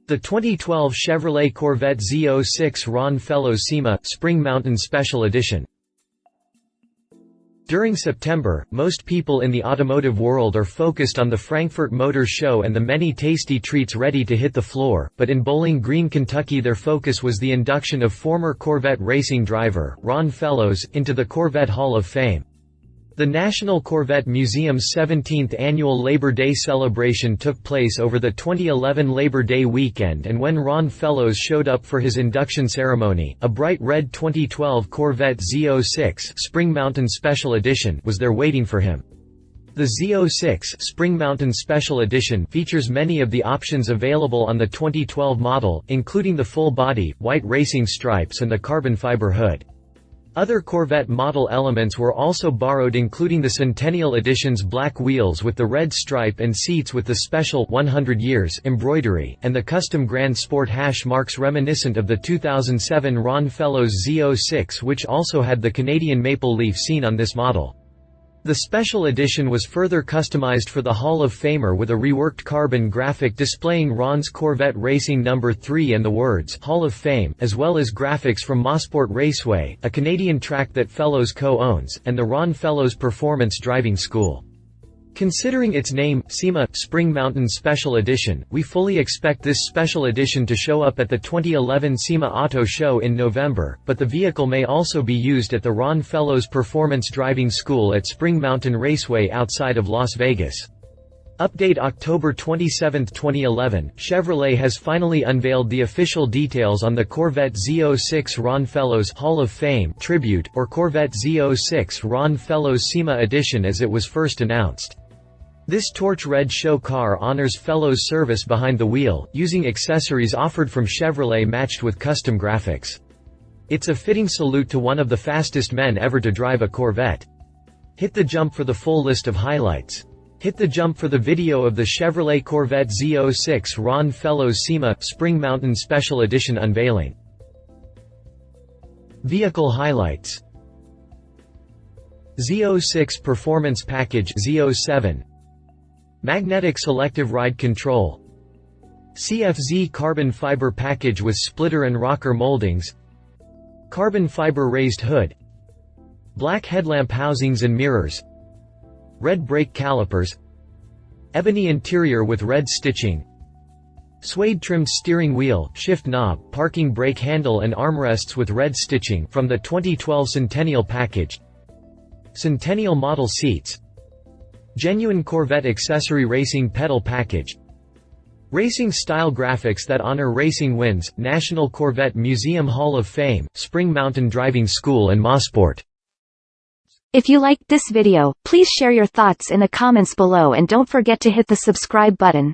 The 2012 Chevrolet Corvette Z06 Ron Fellows SEMA Spring Mountain Special Edition. During September, most people in the automotive world are focused on the Frankfurt Motor Show and the many tasty treats ready to hit the floor, but in Bowling Green, Kentucky their focus was the induction of former Corvette racing driver, Ron Fellows, into the Corvette Hall of Fame. The National Corvette Museum's 17th annual Labor Day celebration took place over the 2011 Labor Day weekend, and when Ron Fellows showed up for his induction ceremony, a bright red 2012 Corvette Z06 Spring Mountain Special Edition was there waiting for him. The Z06 Spring Mountain Special Edition features many of the options available on the 2012 model, including the full-body, white racing stripes and the carbon fiber hood. Other Corvette model elements were also borrowed, including the Centennial Edition's black wheels with the red stripe and seats with the special 100 years embroidery, and the custom Grand Sport hash marks reminiscent of the 2007 Ron Fellows Z06, which also had the Canadian maple leaf seen on this model. The special edition was further customized for the Hall of Famer with a reworked carbon graphic displaying Ron's Corvette Racing No. 3 and the words Hall of Fame, as well as graphics from Mosport Raceway, a Canadian track that Fellows co-owns, and the Ron Fellows Performance Driving School. Considering its name, SEMA Spring Mountain Special Edition, we fully expect this special edition to show up at the 2011 SEMA Auto Show in November, but the vehicle may also be used at the Ron Fellows Performance Driving School at Spring Mountain Raceway outside of Las Vegas. Update October 27, 2011, Chevrolet has finally unveiled the official details on the Corvette Z06 Ron Fellows Hall of Fame Tribute, or Corvette Z06 Ron Fellows SEMA Edition as it was first announced. This torch red show car honors Fellows' service behind the wheel, using accessories offered from Chevrolet matched with custom graphics. It's a fitting salute to one of the fastest men ever to drive a Corvette. Hit the jump for the full list of highlights. Hit the jump for the video of the Chevrolet Corvette Z06 Ron Fellows SEMA Spring Mountain Special Edition unveiling. Vehicle highlights. Z06 Performance Package Z07. Magnetic Selective Ride Control. CFZ Carbon Fiber Package with splitter and rocker moldings. Carbon Fiber Raised Hood. Black headlamp housings and mirrors. Red brake calipers. Ebony interior with red stitching. Suede trimmed steering wheel, shift knob, parking brake handle and armrests with red stitching from the 2012 Centennial package. Centennial model seats. Genuine Corvette accessory racing pedal package. Racing style graphics that honor racing wins, National Corvette Museum Hall of Fame, Spring Mountain Driving School and Mosport. If you liked this video, please share your thoughts in the comments below and don't forget to hit the subscribe button.